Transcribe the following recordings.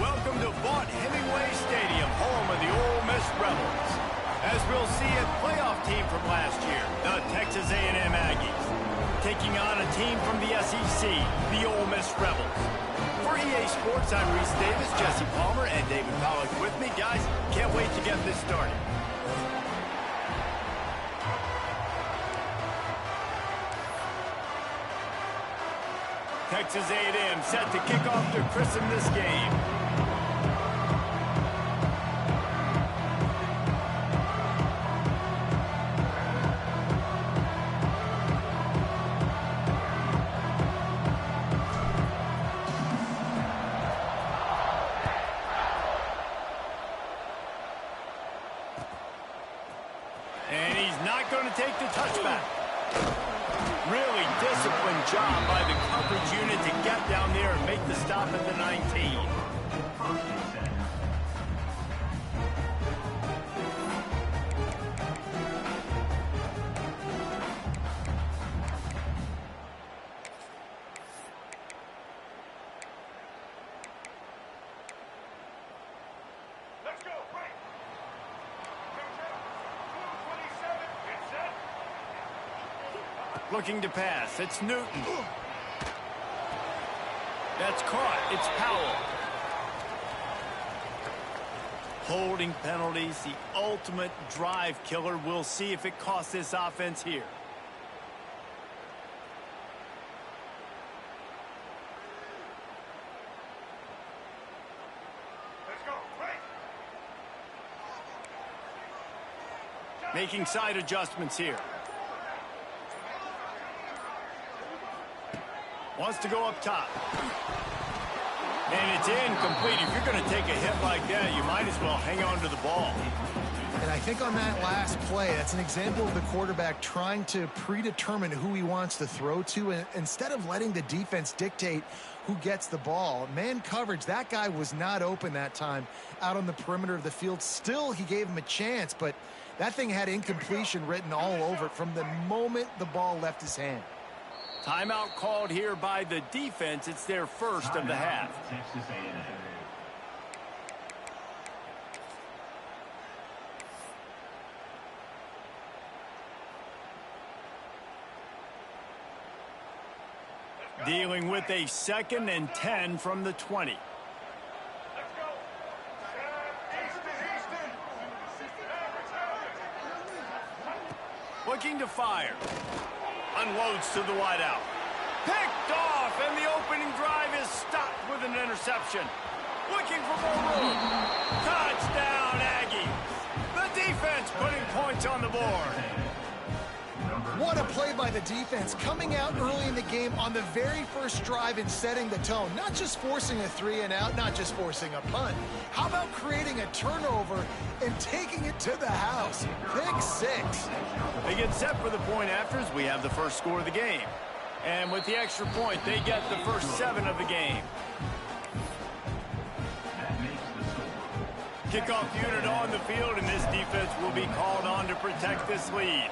Welcome to Vaught Hemingway Stadium, home of the Ole Miss Rebels. As we'll see, a playoff team from last year, the Texas A&M Aggies, taking on a team from the SEC, the Ole Miss Rebels. For EA Sports, I'm Reese Davis, Jesse Palmer, and David Pollack with me. Guys, can't wait to get this started. Texas A&M set to kick off to christen this game. And he's not going to take the touchback. Really disciplined job by the coverage unit to get down there and make the stop at the 19. Let's go, right. It's set. Looking to pass. It's Newton. That's caught. It's Powell. Holding penalties, the ultimate drive killer. We'll see if it costs this offense here. Let's go, right. Making side adjustments here. Wants to go up top. And it's incomplete. If you're going to take a hit like that, you might as well hang on to the ball. And I think on that last play, that's an example of the quarterback trying to predetermine who he wants to throw to, and instead of letting the defense dictate who gets the ball. Man coverage, that guy was not open that time out on the perimeter of the field. Still, he gave him a chance, but that thing had incompletion written all over it from the moment the ball left his hand. Timeout called here by the defense. It's their first of the half. Texas A&M. Dealing with a 2nd and 10 from the 20. Let's go. Easton. Looking to fire. Unloads to the wideout. Picked off, and the opening drive is stopped with an interception. Looking for more room. Touchdown, Aggies. The defense putting points on the board. What a play by the defense, coming out early in the game on the very first drive and setting the tone. Not just forcing a 3-and-out, not just forcing a punt. How about creating a turnover and taking it to the house? Pick 6. They get set for the point afters. We have the first score of the game. And with the extra point, they get the first 7 of the game. Kickoff unit on the field, and this defense will be called on to protect this lead.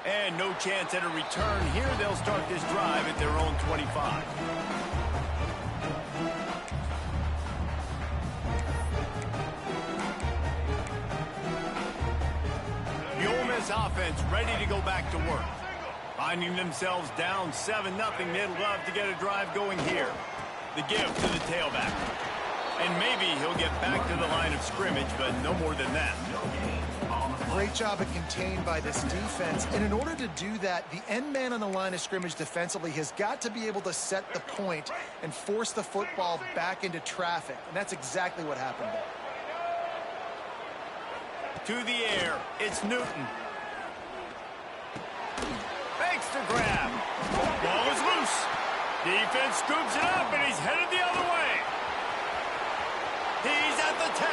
And no chance at a return here. They'll start this drive at their own 25. The Ole Miss offense ready to go back to work. Finding themselves down 7-0, they'd love to get a drive going here. The give to the tailback. And maybe he'll get back to the line of scrimmage, but no more than that. Great job of contained by this defense. And in order to do that, the end man on the line of scrimmage defensively has got to be able to set the point and force the football back into traffic. And that's exactly what happened there. To the air, it's Newton. Fakes to grab. Ball is loose. Defense scoops it up, and he's headed the other way. He's at the 10.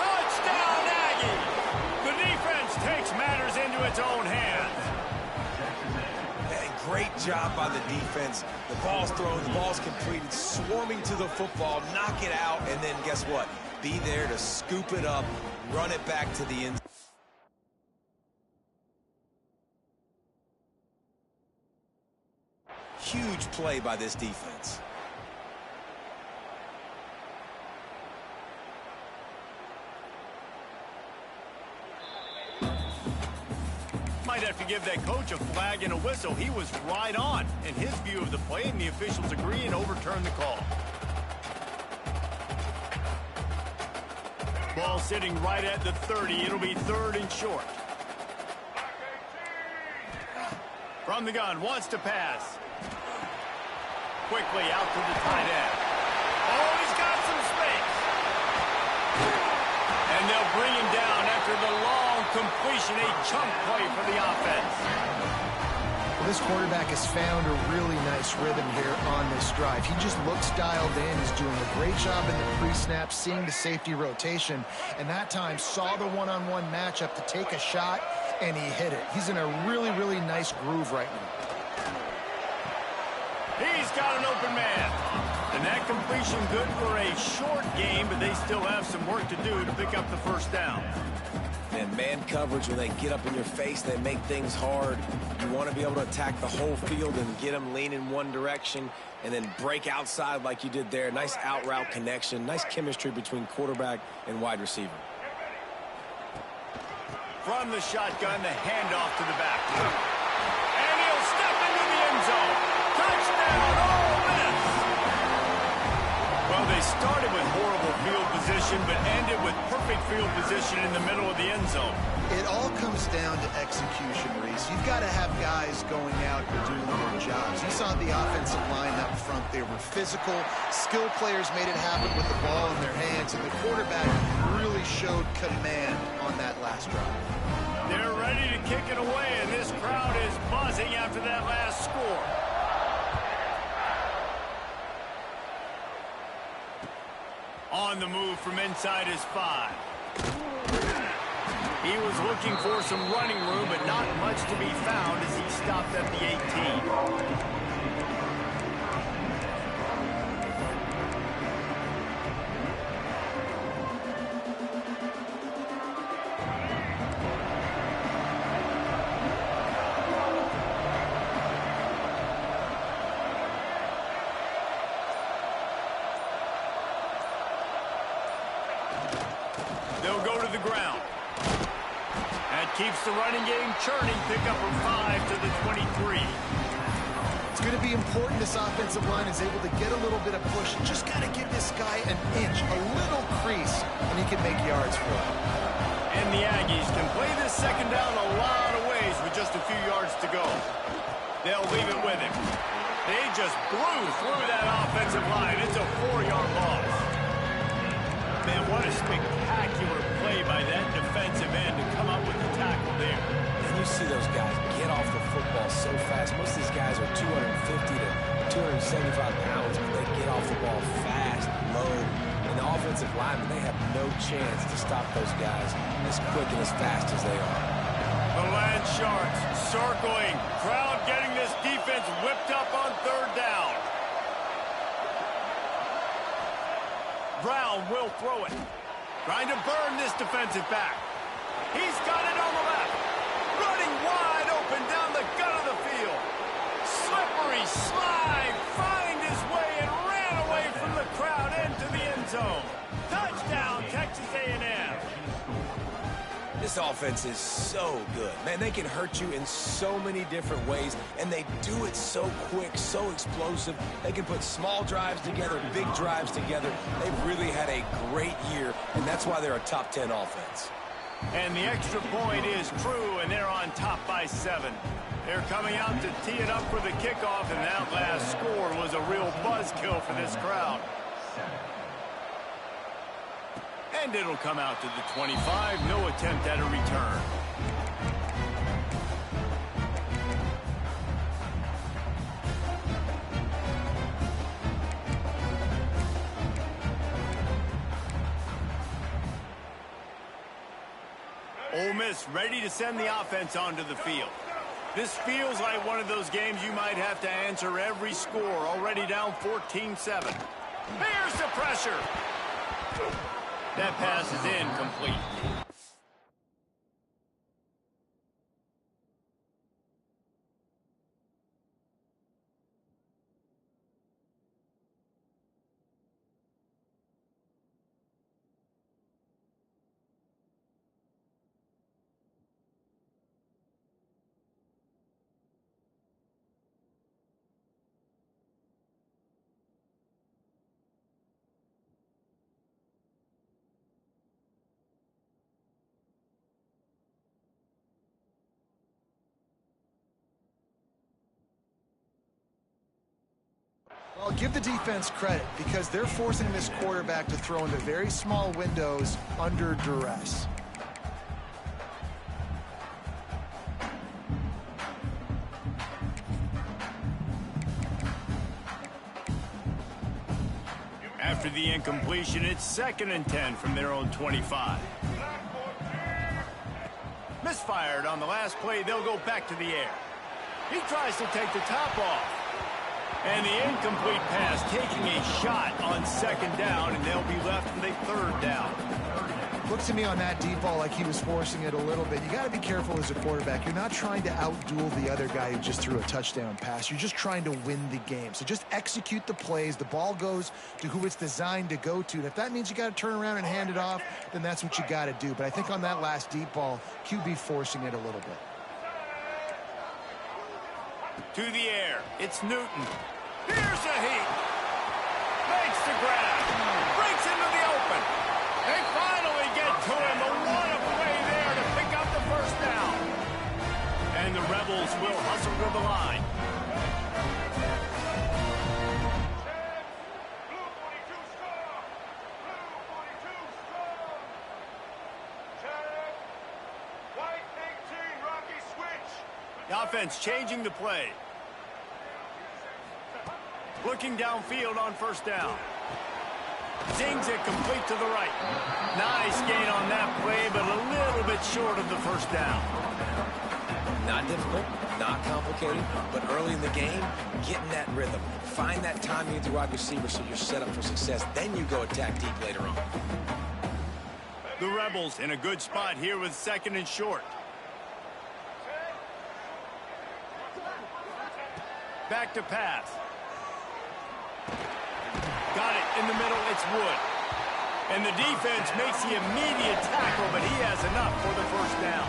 Touchdown, Aggie! The defense takes matters into its own hands. Hey, great job by the defense. The ball's thrown, the ball's completed, swarming to the football, knock it out, and then guess what? Be there to scoop it up, run it back to the end. huge play by this defense. Might have to give that coach a flag and a whistle. He was right on in his view of the play, and the officials agree and overturn the call. Ball sitting right at the 30. It'll be 3rd and short. From the gun, wants to pass. Quickly out to the tight end. Oh, he's got some space. And they'll bring him down after the long completion, a chunk play for the offense. Well, this quarterback has found a really nice rhythm here on this drive. He just looks dialed in. He's doing a great job in the pre-snap, seeing the safety rotation, and that time saw the one-on-one matchup to take a shot, and he hit it. He's in a really, really nice groove right now. He's got an open man. And that completion good for a short game, but they still have some work to do to pick up the first down. And man coverage, when they get up in your face, they make things hard. You want to be able to attack the whole field and get them leaning one direction and then break outside like you did there. Nice out route connection, nice chemistry between quarterback and wide receiver. From the shotgun, the handoff to the back. And he'll step into the end zone. Touchdown, Ole Miss! Well, they started with horrible field position, but ended with perfect field position in the middle of the end zone. It all comes down to execution, Reese. You've got to have guys going out and doing their jobs. You saw the offensive line up front. They were physical. Skilled players made it happen with the ball in their hands, and the quarterback really showed command on that last drive. They're ready to kick it away, and this crowd is buzzing after that last score. On the move from inside his 5. He was looking for some running room, but not much to be found as he stopped at the 18. They'll go to the ground. That keeps the running game churning. Pick up from 5 to the 23. It's going to be important this offensive line is able to get a little bit of push. Just got to give this guy an inch, a little crease, and he can make yards for it. And the Aggies can play this second down a lot of ways with just a few yards to go. They'll leave it with him. They just blew through that offensive line. It's a 4-yard loss. Man, what a spectacular play by that defensive end to come up with the tackle there. And you see those guys get off the football so fast. Most of these guys are 250 to 275 pounds, but they get off the ball fast, low. And the offensive linemen, they have no chance to stop those guys as quick and as fast as they are. The Land Sharks circling. Crowd getting this defense whipped up on 3rd down. Brown will throw it. Trying to burn this defensive back. He's got it on the left. Running wide open down the gut of the field. Slippery slide. Find his way and ran away from the crowd into the end zone. Touchdown, Texas A&M. This offense is so good. Man, they can hurt you in so many different ways, and they do it so quick, so explosive. They can put small drives together, big drives together. They've really had a great year, and that's why they're a top 10 offense. And the extra point is true, and they're on top by 7. They're coming out to tee it up for the kickoff, and that last score was a real buzzkill for this crowd. And it'll come out to the 25. No attempt at a return. Ole Miss ready to send the offense onto the field. This feels like one of those games you might have to answer every score. Already down 14-7. Here's the pressure. That pass is incomplete. give the defense credit because they're forcing this quarterback to throw into very small windows under duress. After the incompletion, it's 2nd and 10 from their own 25. Misfired on the last play. They'll go back to the air. He tries to take the top off. And the incomplete pass taking a shot on 2nd down, and they'll be left with a 3rd down. Looks to me on that deep ball like he was forcing it a little bit. You got to be careful as a quarterback. You're not trying to outduel the other guy who just threw a touchdown pass. You're just trying to win the game. So just execute the plays. The ball goes to who it's designed to go to. And if that means you got to turn around and hand it off, then that's what you got to do. But I think on that last deep ball, QB forcing it a little bit. To the air, it's Newton. Here's a heat. Makes the grab. Breaks into the open. They finally get to him. But what a play there to pick up the 1st down. And the Rebels will hustle to the line. Blue 42 strong. Blue 42 strong. Check. White 18, Rocky switch. The offense changing the play. Looking downfield on 1st down. Zings it complete to the right. Nice gain on that play, but a little bit short of the 1st down. Not difficult, not complicated, but early in the game, getting that rhythm. Find that timing with your wide receiver so you're set up for success. Then you go attack deep later on. The Rebels in a good spot here with 2nd and short. Back to pass. Got it in the middle, it's Wood. And the defense makes the immediate tackle, but he has enough for the 1st down.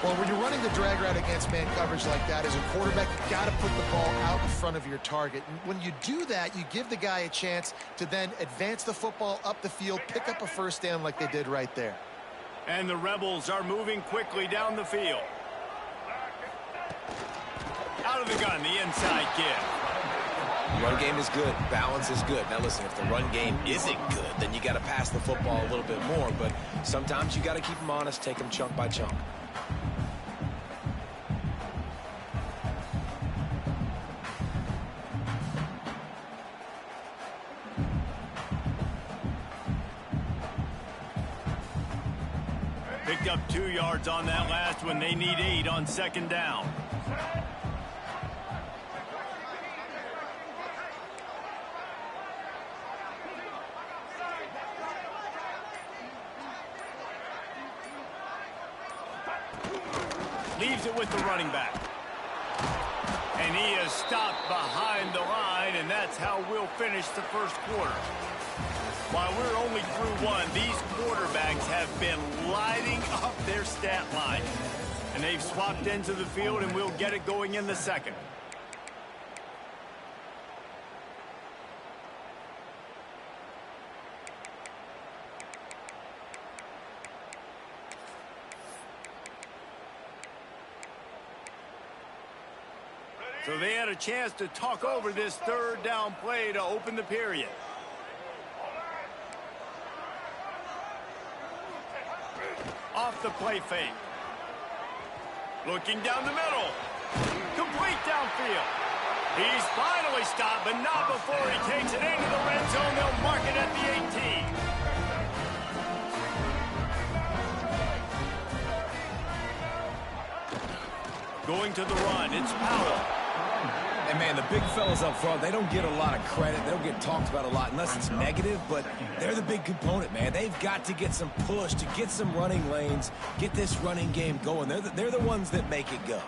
Well, when you're running the drag route against man coverage like that, as a quarterback, you got to put the ball out in front of your target. And when you do that, you give the guy a chance to then advance the football up the field, pick up a 1st down like they did right there. And the Rebels are moving quickly down the field. Out of the gun, the inside give. Run game is good. Balance is good. Now listen, if the run game isn't good, then you got to pass the football a little bit more. But sometimes you got to keep them honest, take them chunk by chunk. Picked up 2 yards on that last one. They need 8 on 2nd down. Leaves it with the running back. And he is stopped behind the line, and that's how we'll finish the 1st quarter. While we're only through 1, these quarterbacks have been lighting up their stat line. And they've swapped into the field, and we'll get it going in the 2nd. So they had a chance to talk over this 3rd down play to open the period. Off the play fake. Looking down the middle. Complete downfield. He's finally stopped, but not before he takes it into the red zone. They'll mark it at the 18. Going to the run, it's Powell. And, man, the big fellas up front, they don't get a lot of credit. They don't get talked about a lot unless it's negative, but they're the big component, man. They've got to get some push, to get some running lanes, get this running game going. They're the ones that make it go.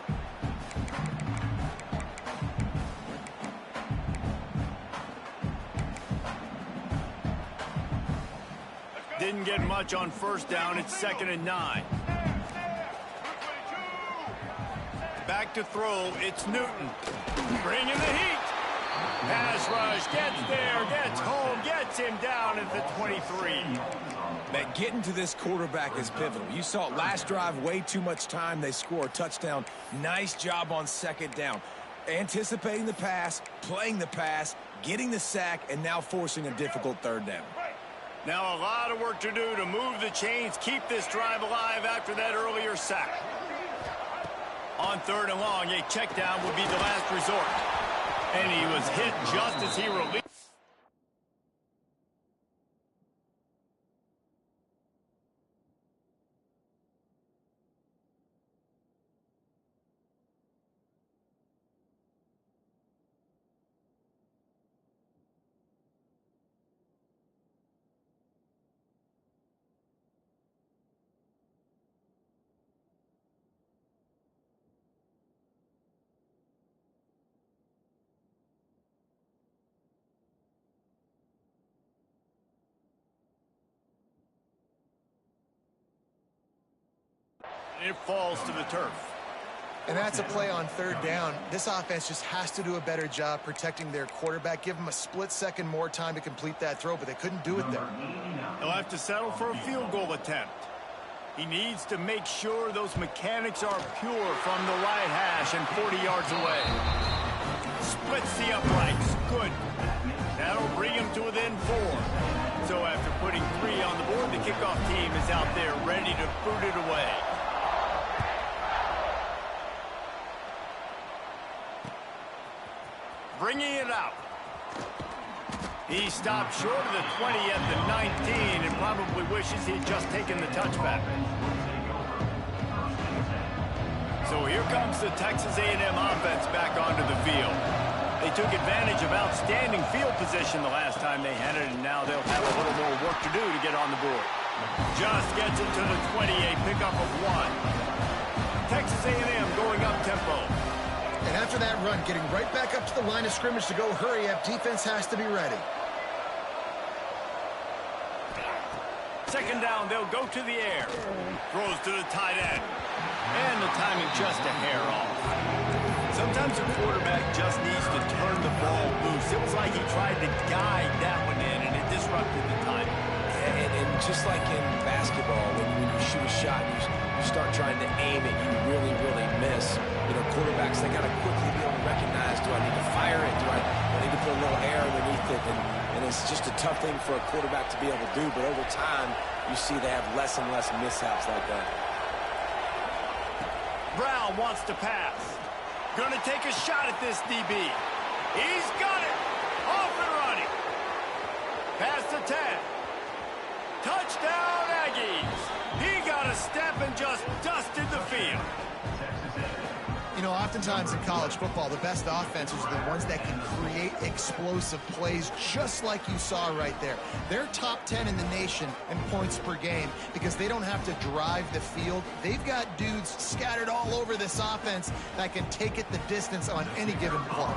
Didn't get much on 1st down. It's 2nd and 9. Back to throw. It's Newton. Bringing the heat. Pass rush. Gets there. Gets home. Gets him down at the 23. Man, getting to this quarterback is pivotal. You saw it last drive, way too much time. They score a touchdown. Nice job on 2nd down. Anticipating the pass, playing the pass, getting the sack, and now forcing a difficult third down. Now a lot of work to do to move the chains, keep this drive alive after that earlier sack. On 3rd and long, a check down would be the last resort. And he was hit just as he released. It falls to the turf. And that's a play on 3rd down. This offense just has to do a better job protecting their quarterback. Give them a split second more time to complete that throw, but they couldn't do it there. He'll have to settle for a field goal attempt. He needs to make sure those mechanics are pure from the right hash and 40 yards away. Splits the uprights. Good. That'll bring him to within 4. So after putting 3 on the board, the kickoff team is out there ready to boot it away. Bringing it out. He stopped short of the 20 at the 19 and probably wishes he'd just taken the touchback. So here comes the Texas A&M offense back onto the field. They took advantage of outstanding field position the last time they had it, and now they'll have a little more work to do to get on the board. Just gets it to the 20, a pickup of 1. Texas A&M going up tempo. And after that run, getting right back up to the line of scrimmage to go hurry up, defense has to be ready. 2nd down, they'll go to the air. Throws to the tight end. And the timing just a hair off. Sometimes a quarterback just needs to turn the ball loose. It was like he tried to guide that one in, and it disrupted the timing. And just like in basketball, when you shoot a shot, you start trying to aim it, you really, really miss. You know, quarterbacks, they got to quickly be able to recognize, do I need to fire it? Do I need to put a little air underneath it? And it's just a tough thing for a quarterback to be able to do. But over time, you see they have less and less mishaps like that. Brown wants to pass. Gonna take a shot at this DB. He's got it. Off and running. Past the 10. Touchdown, Aggies. He got a step and just dusted the field. You know, oftentimes in college football, the best offenses are the ones that can create explosive plays just like you saw right there. They're top 10 in the nation in points per game because they don't have to drive the field. They've got dudes scattered all over this offense that can take it the distance on any given play.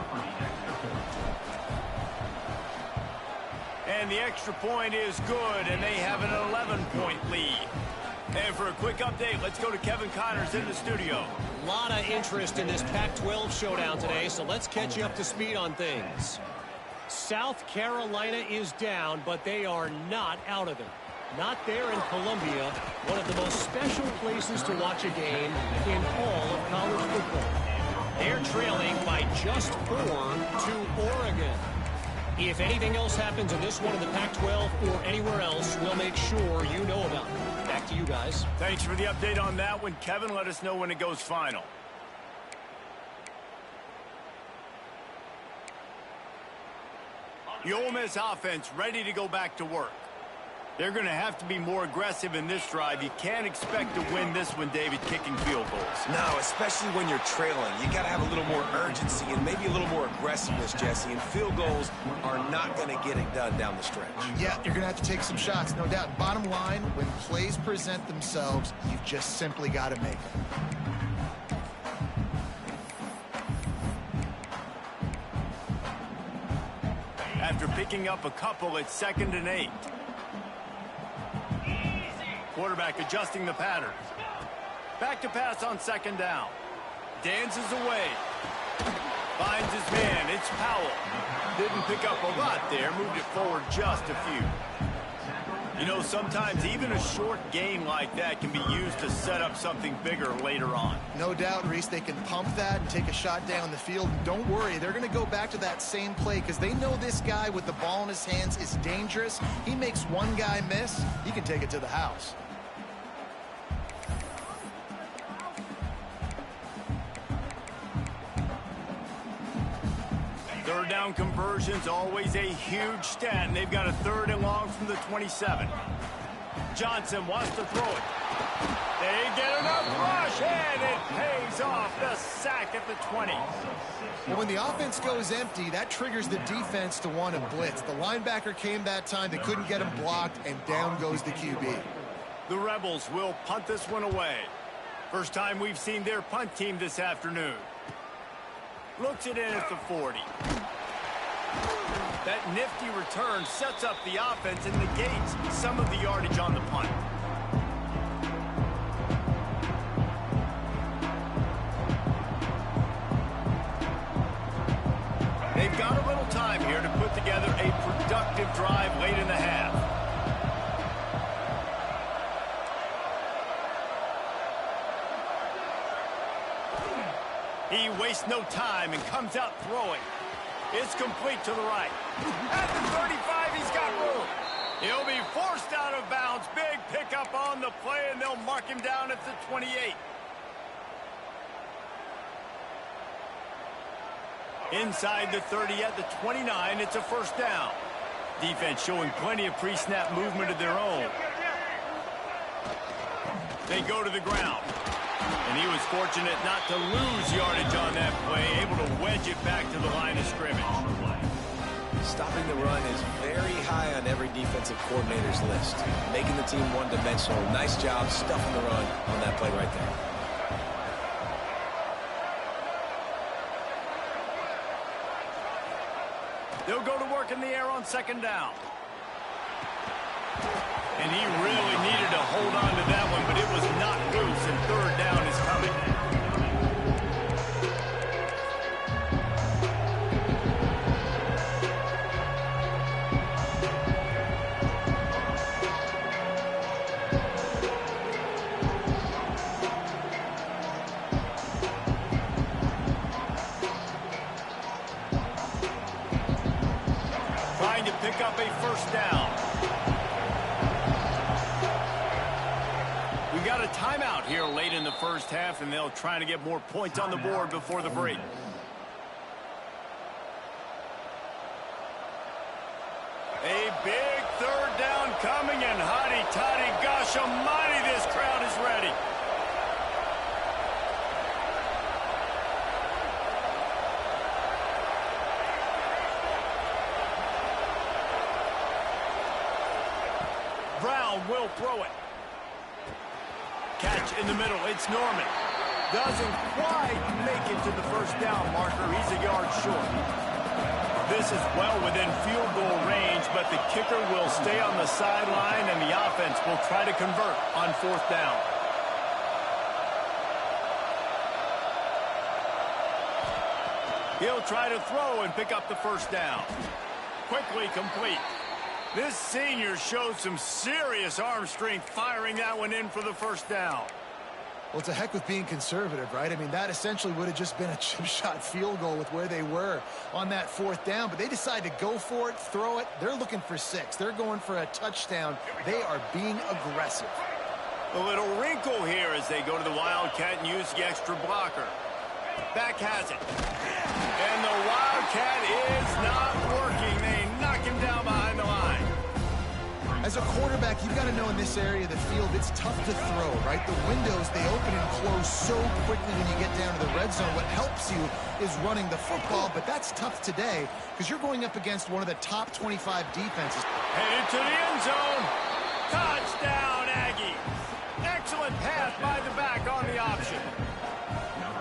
And the extra point is good, and they have an 11-point lead. And for a quick update, let's go to Kevin Connors in the studio. A lot of interest in this Pac-12 showdown today, so let's catch you up to speed on things. South Carolina is down, but they are not out of it. Not there in Columbia, one of the most special places to watch a game in all of college football. They're trailing by just 4 to Oregon. If anything else happens in this one in the Pac-12 or anywhere else, we'll make sure you know about it. Back to you guys. Thanks for the update on that one, Kevin. Let us know when it goes final. The Ole Miss offense ready to go back to work. They're going to have to be more aggressive in this drive. You can't expect to win this one, David, kicking field goals. No, especially when you're trailing. You got to have a little more urgency and maybe a little more aggressiveness, Jesse. And field goals are not going to get it done down the stretch. Yeah, you're going to have to take some shots, no doubt. Bottom line, when plays present themselves, you've just simply got to make them. After picking up a couple, it's 2nd and 8. Quarterback adjusting the pattern. Back to pass on 2nd down. Dances away. Finds his man. It's Powell. Didn't pick up a lot there. Moved it forward just a few. You know, sometimes even a short game like that can be used to set up something bigger later on. No doubt, Reese, they can pump that and take a shot down the field. Don't worry, they're going to go back to that same play because they know this guy with the ball in his hands is dangerous. He makes one guy miss, he can take it to the house. Third down conversions, always a huge stat, and they've got a 3rd and long from the 27. Johnson wants to throw it. They get enough rush, and it pays off. The sack at the 20. Well, when the offense goes empty, that triggers the defense to want to blitz. The linebacker came that time. They couldn't get him blocked, and down goes the QB. The Rebels will punt this one away. First time we've seen their punt team this afternoon. Looks it in at the 40. That nifty return sets up the offense and negates some of the yardage on the punt. They've got a little time here to put together a productive drive late in the half. He wastes no time and comes out throwing. It's complete to the right. At the 35, he's got room. He'll be forced out of bounds. Big pickup on the play, and they'll mark him down at the 28. Inside the 30 at the 29, it's a first down. Defense showing plenty of pre-snap movement of their own. They go to the ground. And he was fortunate not to lose yardage on that play, able to wedge it back to the line of scrimmage. Stopping the run is very high on every defensive coordinator's list. Making the team one-dimensional. Nice job stuffing the run on that play right there. They'll go to work in the air on 2nd down. And he really needed to hold on to that one, but it was not loose, and 3rd down is coming. Trying to pick up a first down. We got a timeout here late in the first half, and they'll try to get more points on the board before the break. A big 3rd down coming, and hotty-toddy, gosh almighty, this crowd is ready. Brown will throw it. Catch in the middle. It's Norman. Doesn't quite make it to the first down marker. He's a yard short. This is well within field goal range, but the kicker will stay on the sideline, and the offense will try to convert on 4th down. He'll try to throw and pick up the first down. Quickly complete. This senior showed some serious arm strength firing that one in for the first down. Well, it's a heck with being conservative, right? I mean, that essentially would have just been a chip shot field goal with where they were on that 4th down, but they decided to go for it, throw it. They're looking for 6. They're going for a touchdown. They are being aggressive. A little wrinkle here as they go to the Wildcat and use the extra blocker. Back has it. And the Wildcat is not working. They knock him down behind the line. As a quarterback, you've got to know in this area of the field, it's tough to throw, right? The windows, they open and close so quickly when you get down to the red zone. What helps you is running the football, but that's tough today because you're going up against one of the top 25 defenses. Headed to the end zone. Touchdown, Aggies. Excellent pass by the back on the option.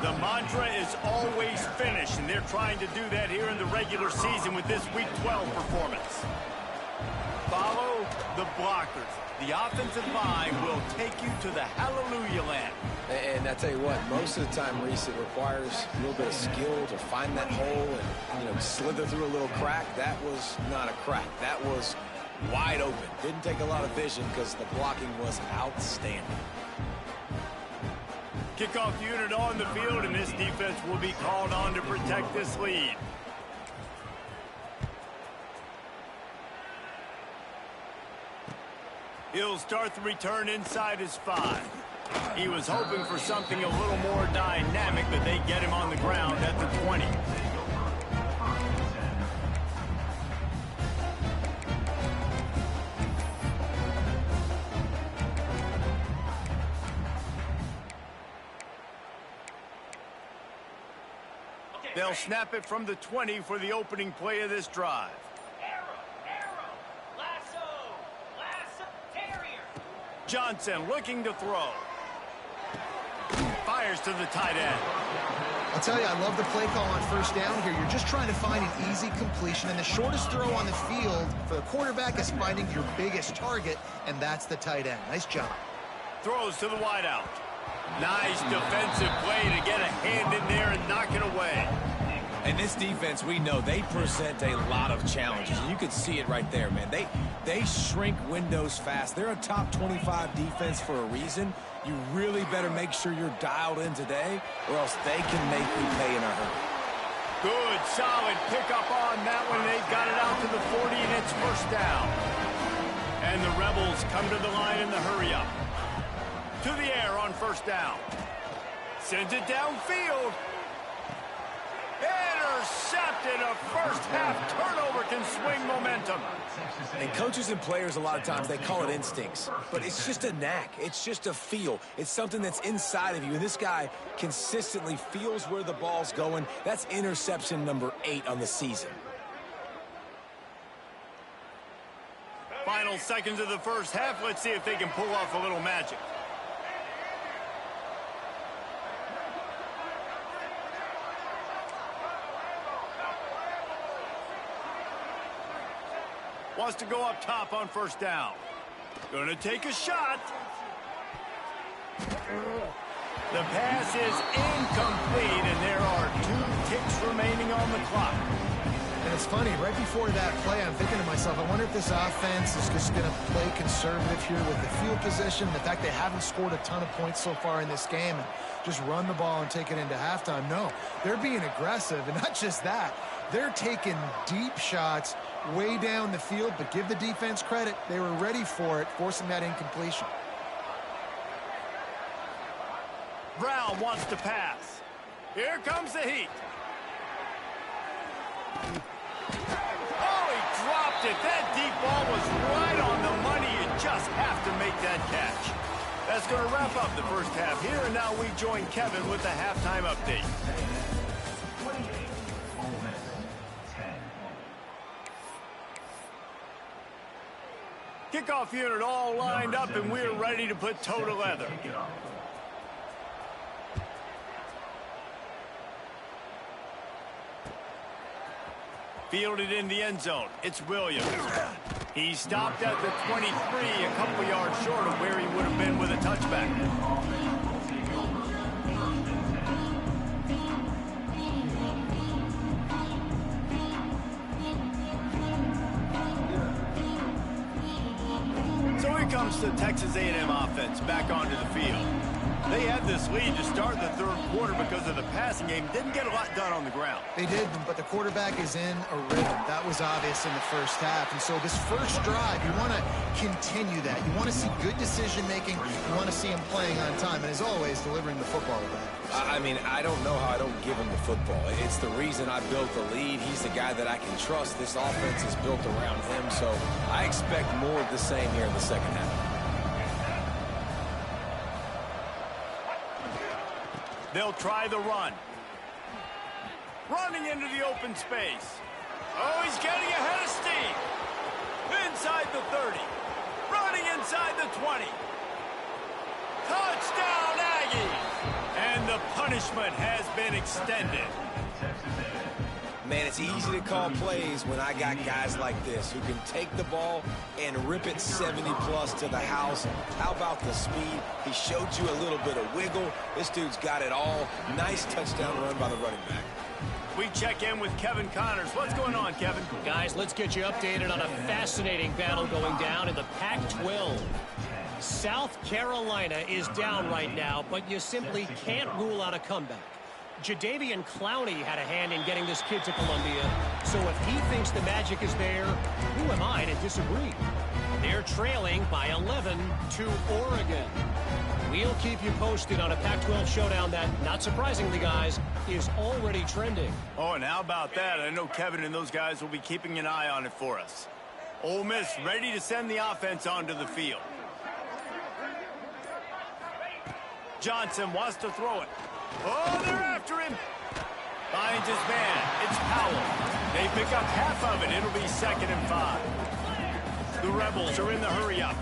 The mantra is always finish, and they're trying to do that here in the regular season with this Week 12 performance. Follow the blockers. The offensive line will take you to the hallelujah land. And I tell you what, most of the time, Reese, it requires a little bit of skill to find that hole and, slither through a little crack. That was not a crack. That was wide open. Didn't take a lot of vision because the blocking was outstanding. Kickoff unit on the field, and this defense will be called on to protect this lead. He'll start the return inside his 5. He was hoping for something a little more dynamic, but they get him on the ground at the 20. They'll snap it from the 20 for the opening play of this drive. Johnson looking to throw. Fires to the tight end. I'll tell you, I love the play call on first down here. You're just trying to find an easy completion, and the shortest throw on the field for the quarterback is finding your biggest target, and that's the tight end. Nice job. Throws to the wideout. Nice defensive play to get a hand in there and knock it away. And this defense, we know they present a lot of challenges. You can see it right there, man. They shrink windows fast. They're a top 25 defense for a reason. You really better make sure you're dialed in today, or else they can make you pay in a hurry. Good, solid pickup on that one. They've got it out to the 40, and it's first down. And the Rebels come to the line in the hurry-up. To the air on first down. Sends it downfield. Intercepted. A first-half turnover can swing momentum. And coaches and players, a lot of times, they call it instincts. But it's just a knack. It's just a feel. It's something that's inside of you. And this guy consistently feels where the ball's going. That's interception number 8 on the season. Final seconds of the first half. Let's see if they can pull off a little magic. Wants to go up top on first down. Gonna take a shot. The pass is incomplete, and there are 2 ticks remaining on the clock. And it's funny, right before that play, I'm thinking to myself, I wonder if this offense is just going to play conservative here with the field position, the fact they haven't scored a ton of points so far in this game, and just run the ball and take it into halftime. No, they're being aggressive, and not just that. They're taking deep shots way down the field, but give the defense credit. They were ready for it, forcing that incompletion. Brown wants to pass. Here comes the heat. Oh, he dropped it. That deep ball was right on the money. You just have to make that catch. That's going to wrap up the first half here, and now we join Kevin with the halftime update. Kickoff unit all lined up, and we're ready to put toe to leather. Fielded in the end zone. It's Williams. He stopped at the 23, a couple yards short of where he would have been with a touchback. So here comes the Texas A&M offense back onto the field. They had this lead to start the third quarter because of the passing game. Didn't get a lot done on the ground. They did, but the quarterback is in a rhythm. That was obvious in the first half. And so this first drive, you want to continue that. You want to see good decision-making. You want to see him playing on time. And as always, delivering the football back. I mean, I don't know how I don't give him the football. It's the reason I built the lead. He's the guy that I can trust. This offense is built around him. So I expect more of the same here in the second half. They'll try the run. Running into the open space. Oh, he's getting ahead of steam. Inside the 30. Running inside the 20. Touchdown, Aggies! And the punishment has been extended. Man, it's easy to call plays when I got guys like this who can take the ball and rip it 70-plus to the house. How about the speed? He showed you a little bit of wiggle. This dude's got it all. Nice touchdown run by the running back. We check in with Kevin Connors. What's going on, Kevin? Guys, let's get you updated on a fascinating battle going down in the Pac-12. South Carolina is down right now, but you simply can't rule out a comeback. Jadeveon Clowney had a hand in getting this kid to Columbia, so if he thinks the magic is there, who am I to disagree? They're trailing by 11 to Oregon. We'll keep you posted on a Pac-12 showdown that, not surprisingly, guys, is already trending. Oh, and how about that? I know Kevin and those guys will be keeping an eye on it for us. Ole Miss ready to send the offense onto the field. Johnson wants to throw it. Oh, they're after him. Finds his man. It's Powell. They pick up half of it. It'll be 2nd and 5. The Rebels are in the hurry-up.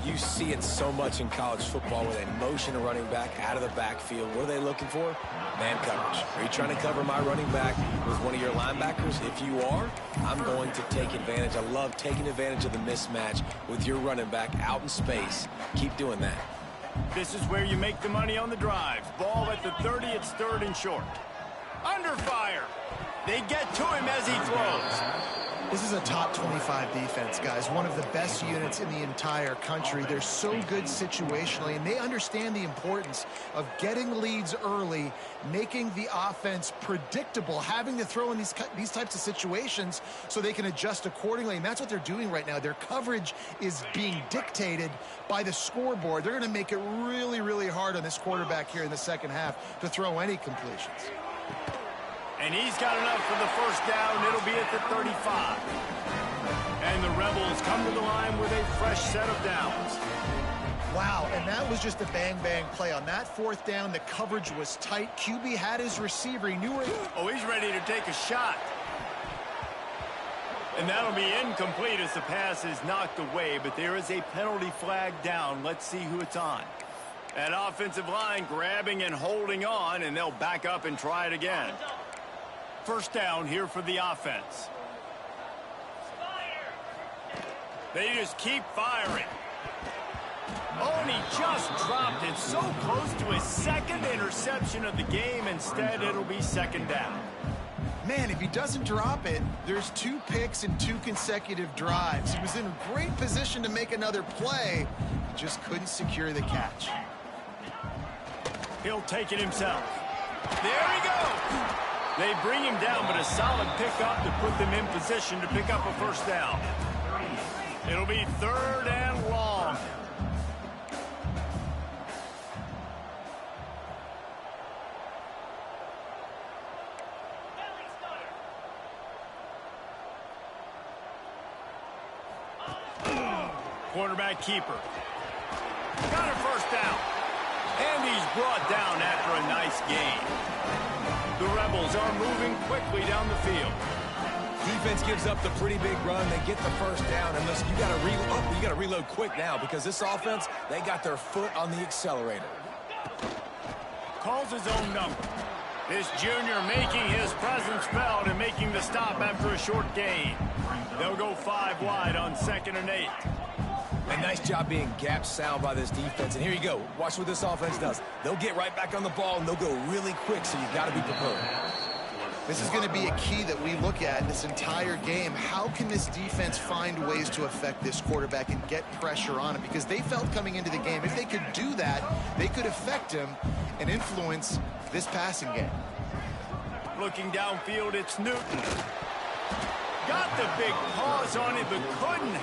You see it so much in college football where they motion a running back out of the backfield. What are they looking for? Man coverage. Are you trying to cover my running back with one of your linebackers? If you are, I'm going to take advantage. I love taking advantage of the mismatch with your running back out in space. Keep doing that. This is where you make the money on the drives. Ball at the 30, it's 3rd and short. Under fire. They get to him as he throws. This is a top 25 defense, guys. One of the best units in the entire country. They're so good situationally, and they understand the importance of getting leads early, making the offense predictable, having to throw in these types of situations so they can adjust accordingly, and that's what they're doing right now. Their coverage is being dictated by the scoreboard. They're going to make it really, really hard on this quarterback here in the second half to throw any completions. And he's got enough for the first down. It'll be at the 35. And the Rebels come to the line with a fresh set of downs. Wow, and that was just a bang-bang play. On that 4th down, the coverage was tight. QB had his receiver. He knew where... Oh, he's ready to take a shot. And that'll be incomplete as the pass is knocked away, but there is a penalty flag down. Let's see who it's on. That offensive line grabbing and holding on, and they'll back up and try it again. First down here for the offense. They just keep firing. Oh, and he just dropped it so close to his 2nd interception of the game. Instead, it'll be 2nd down. Man, if he doesn't drop it, there's 2 picks and 2 consecutive drives. He was in a great position to make another play. He just couldn't secure the catch. He'll take it himself. There he goes. They bring him down, but a solid pickup to put them in position to pick up a first down. It'll be 3rd and long. Quarterback keeper. Got a first down. And he's brought down after a nice gain. The Rebels are moving quickly down the field. Defense gives up the pretty big run. They get the first down. And listen, you got to reload quick now because this offense, they got their foot on the accelerator. Calls his own number. This junior making his presence felt and making the stop after a short gain. They'll go 5 wide on 2nd and 8. A nice job being gap sound by this defense. And here you go. Watch what this offense does. They'll get right back on the ball, and they'll go really quick, so you got to be prepared. This is going to be a key that we look at this entire game. How can this defense find ways to affect this quarterback and get pressure on him? Because they felt coming into the game, if they could do that, they could affect him and influence this passing game. Looking downfield, it's Newton. Got the big paws on it, but couldn't